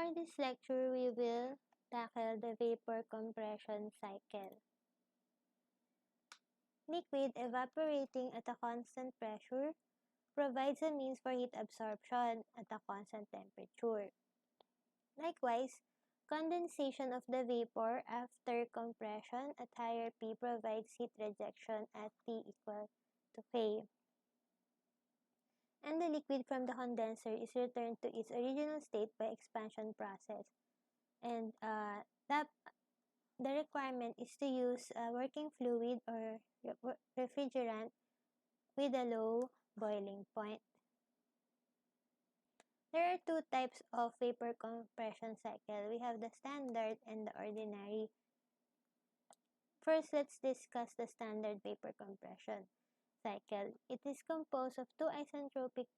For this lecture, we will tackle the vapor compression cycle. Liquid evaporating at a constant pressure provides a means for heat absorption at a constant temperature. Likewise, condensation of the vapor after compression at higher P provides heat rejection at T equal to K. And the liquid from the condenser is returned to its original state by expansion process. And the requirement is to use a working fluid or refrigerant with a low boiling point. There are two types of vapor compression cycle. We have the standard and the ordinary. First, let's discuss the standard vapor compression cycle. It is composed of two isentropic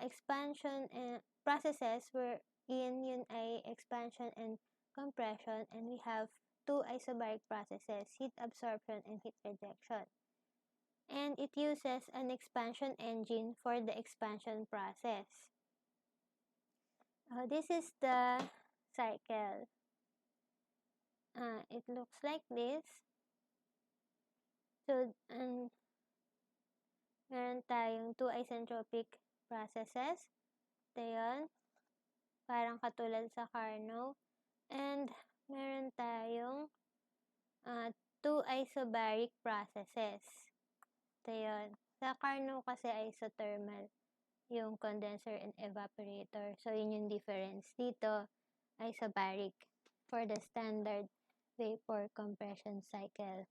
expansion and processes wherein yun ay expansion and compression, and we have two isobaric processes, heat absorption and heat rejection. And it uses an expansion engine for the expansion process. This is the cycle. It looks like this. So, meron tayong two isentropic processes. Ito yun. Parang katulad sa Carnot. And meron tayong two isobaric processes. Ito yun. Sa Carnot kasi isothermal yung condenser and evaporator. So, yun yung difference. Dito, isobaric for the standard vapor compression cycle.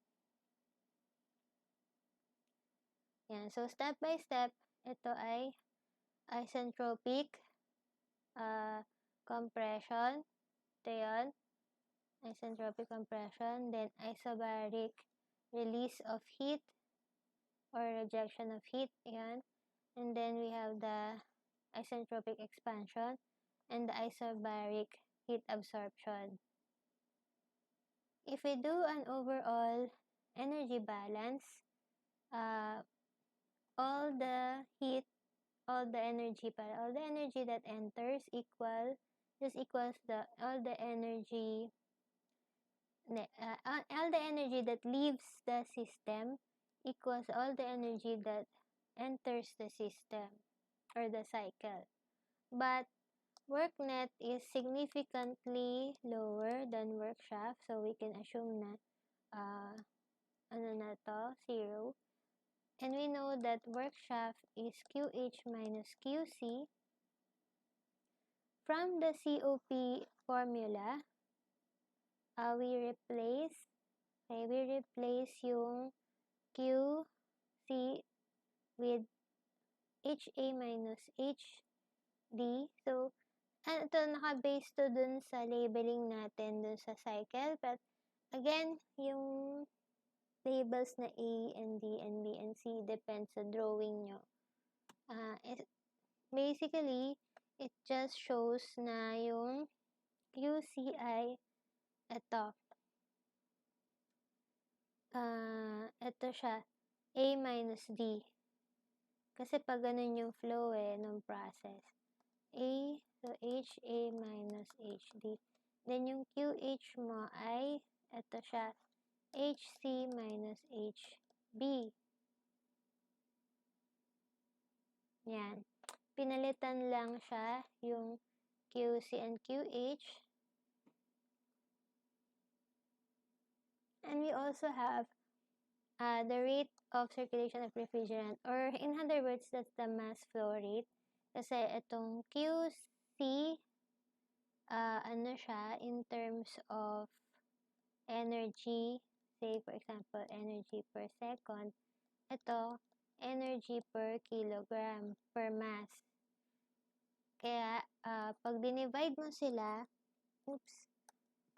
Yan. So, step by step, ito ay isentropic compression. Ito yun. Isentropic compression. Then, isobaric release of heat or rejection of heat. Yan. And then, we have the isentropic expansion and the isobaric heat absorption. If we do an overall energy balance, all the energy that enters equals all the energy that leaves the system equals all the energy that enters the system or the cycle. But work net is significantly lower than work shaft, so we can assume na zero. And we know that work shaft is QH minus QC. From the COP formula, we replace yung QC with HA minus HD. So, ito naka-base to dun sa labeling natin dun sa cycle. But, again, yung labels na A and D and B and C depends sa drawing nyo. Basically, it just shows na yung QC ay ito. Ito siya, A minus D. Kasi pag ganun yung flow ng process. So HA minus HD. Then yung QH mo ay ito siya, HC minus HB. Yan. Pinalitan lang siya yung QC and QH. And we also have the rate of circulation of refrigerant, or in other words, that's the mass flow rate. Kasi itong QC, siya in terms of energy, say for example, energy per second, ito, energy per kilogram, per mass. Kaya, pag dinivide mo sila,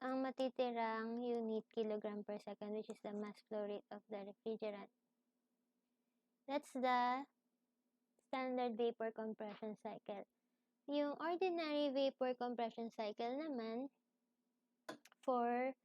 ang matitirang unit kilogram per second, which is the mass flow rate of the refrigerant. That's the standard vapor compression cycle. Yung ordinary vapor compression cycle naman, 4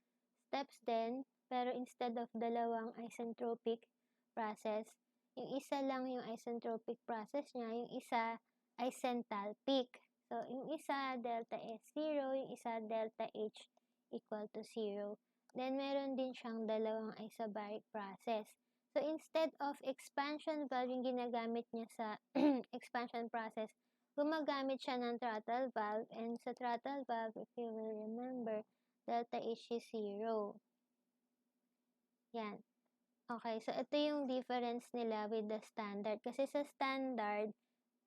steps din, pero instead of dalawang isentropic process, yung isa lang yung isentropic process niya, yung isa isentalpic. So, So, yung isa, delta S 0, yung isa, delta H equal to 0. Then, meron din siyang dalawang isobaric process. So, instead of expansion valve, yung ginagamit niya sa expansion process, gumagamit siya ng throttle valve. And sa throttle valve, if you will remember, delta H is 0. Yan. Okay, so ito yung difference nila with the standard. Kasi sa standard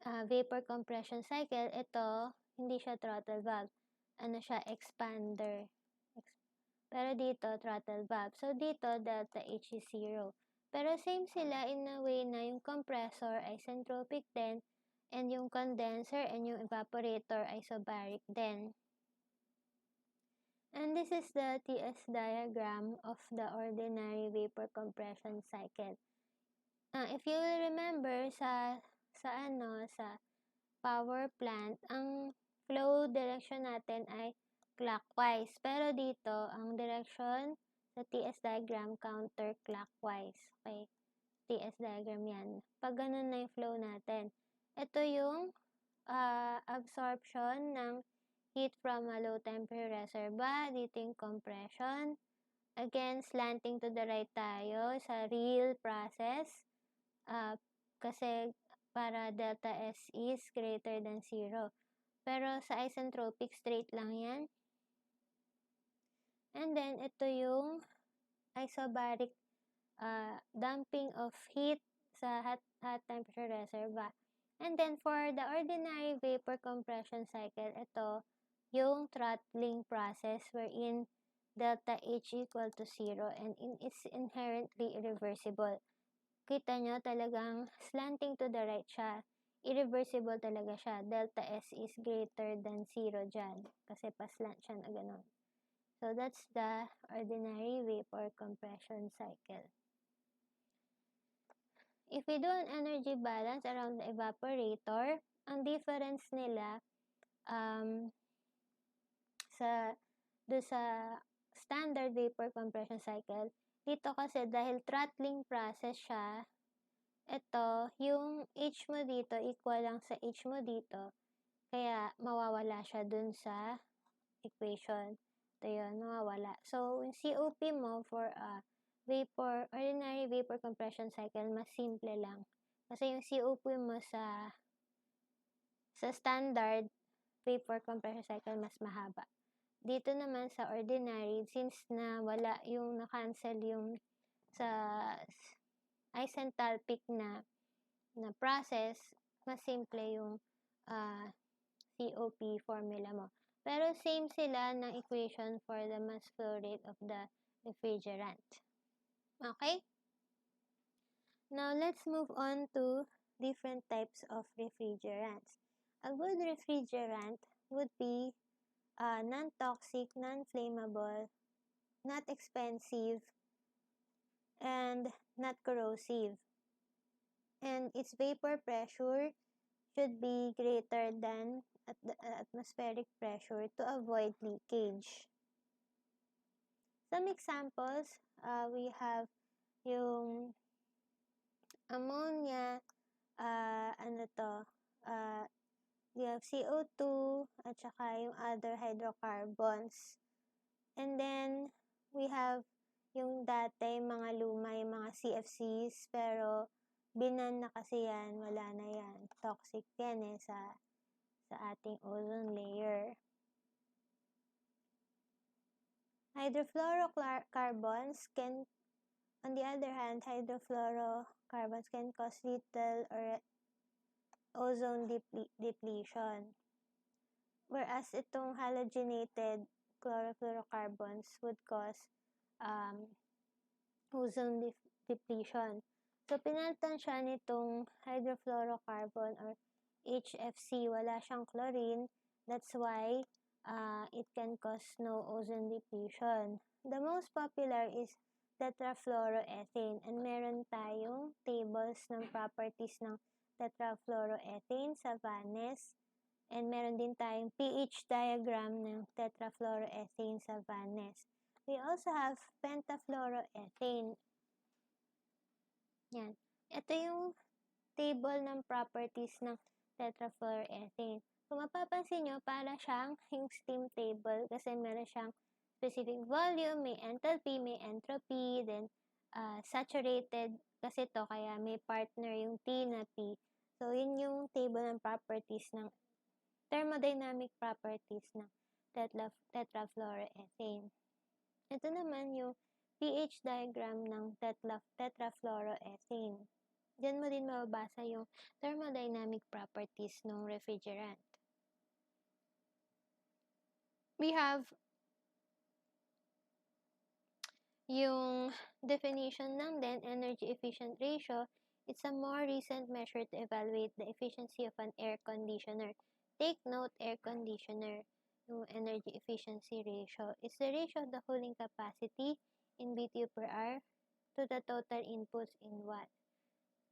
vapor compression cycle, ito, hindi siya throttle valve. Ano siya, expander. Pero dito, throttle valve. So, dito, delta H is 0. Pero same sila in a way na yung compressor ay isentropic din, and yung condenser and yung evaporator ay isobaric din. And this is the TS diagram of the ordinary vapor compression cycle. If you will remember sa power plant, ang flow direction natin ay clockwise. Pero dito, ang direction sa TS diagram counterclockwise. Okay? TS diagram yan. Pag ganun na yung flow natin. Ito yung absorption ng heat from a low temperature reservoir. Dito yung compression. Again, slanting to the right tayo sa real process. Kasi para delta S is greater than 0. Pero sa isentropic, straight lang yan. And then, ito yung isobaric dumping of heat sa hot temperature reservoir. And then, for the ordinary vapor compression cycle, ito yung throttling process wherein delta H equal to 0 and it's inherently irreversible. Kita nyo, talagang slanting to the right siya. Irreversible talaga siya. Delta S is greater than 0 dyan. Kasi pa-slant siya na ganun. So, that's the ordinary vapor compression cycle. If we do an energy balance around the evaporator, ang difference nila sa standard vapor compression cycle, dito kasi dahil throttling process siya, ito, yung H mo dito equal lang sa H mo dito, kaya mawawala siya dun sa equation. Ito yun, mawawala. So, yung COP mo for ordinary vapor compression cycle, mas simple lang. Kasi yung COP mo sa standard vapor compression cycle, mas mahaba. Dito naman sa ordinary, since na wala yung na-cancel yung sa isentalpic na process, mas simple yung COP formula mo. Pero same sila ng equation for the mass flow rate of the refrigerant. Okay? Now, let's move on to different types of refrigerants. A good refrigerant would be non-toxic, non-flammable, not expensive, and not corrosive. And its vapor pressure should be greater than the atmospheric pressure to avoid leakage. Some examples, we have yung ammonia, we have CO2, at saka yung other hydrocarbons. And then, we have yung dati, mga luma, yung mga CFCs, pero binan na kasi yan, wala na yan. Toxic yan sa ating ozone layer. Hydrofluorocarbons can, on the other hand, hydrofluorocarbons can cause little or ozone depletion. Whereas itong halogenated chlorofluorocarbons would cause ozone depletion. So, pinalitan siya nitong hydrofluorocarbon or HFC. Wala siyang chlorine. That's why it can cause no ozone depletion. The most popular is tetrafluoroethane. And meron tayong tables ng properties ng tetrafluoroethane sa Ness. And meron din tayong pH diagram ng tetrafluoroethane sa Ness. We also have pentafluoroethane. Yan. Ito yung table ng properties ng tetrafluoroethane. Kung mapapansin nyo, para siyang yung steam table kasi meron siyang specific volume, may enthalpy, may entropy, then saturated kasi to kaya may partner yung T na P. So, yun yung table ng properties ng thermodynamic properties ng tetrafluoroethane. Ito naman yung pH diagram ng tetrafluoroethane. Diyan mo din mababasa yung thermodynamic properties ng refrigerant. We have yung definition ng energy efficient ratio. It's a more recent measure to evaluate the efficiency of an air conditioner. Take note, air conditioner, yung energy efficiency ratio. It's the ratio of the cooling capacity in BTU per hour to the total inputs in watt.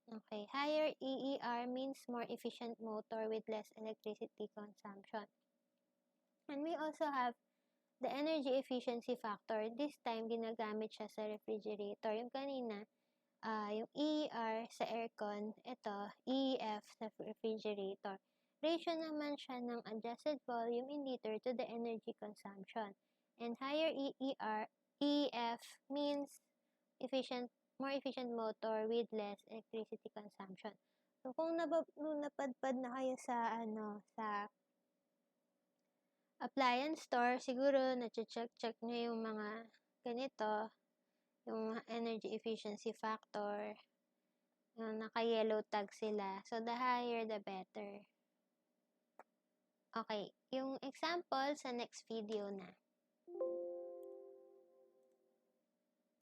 Okay, higher EER means more efficient motor with less electricity consumption. And we also have the energy efficiency factor. This time, ginagamit siya sa refrigerator. Yung kanina, yung EER sa aircon, ito, EEF sa refrigerator. Ratio naman siya ng adjusted volume in liter to the energy consumption. And higher EEF means more efficient motor with less electricity consumption. So, kung napadpad na kayo sa appliance store, siguro na-check nyo yung mga ganito, yung energy efficiency factor, yung naka-yellow tag sila. So, the higher, the better. Okay, yung example sa next video na.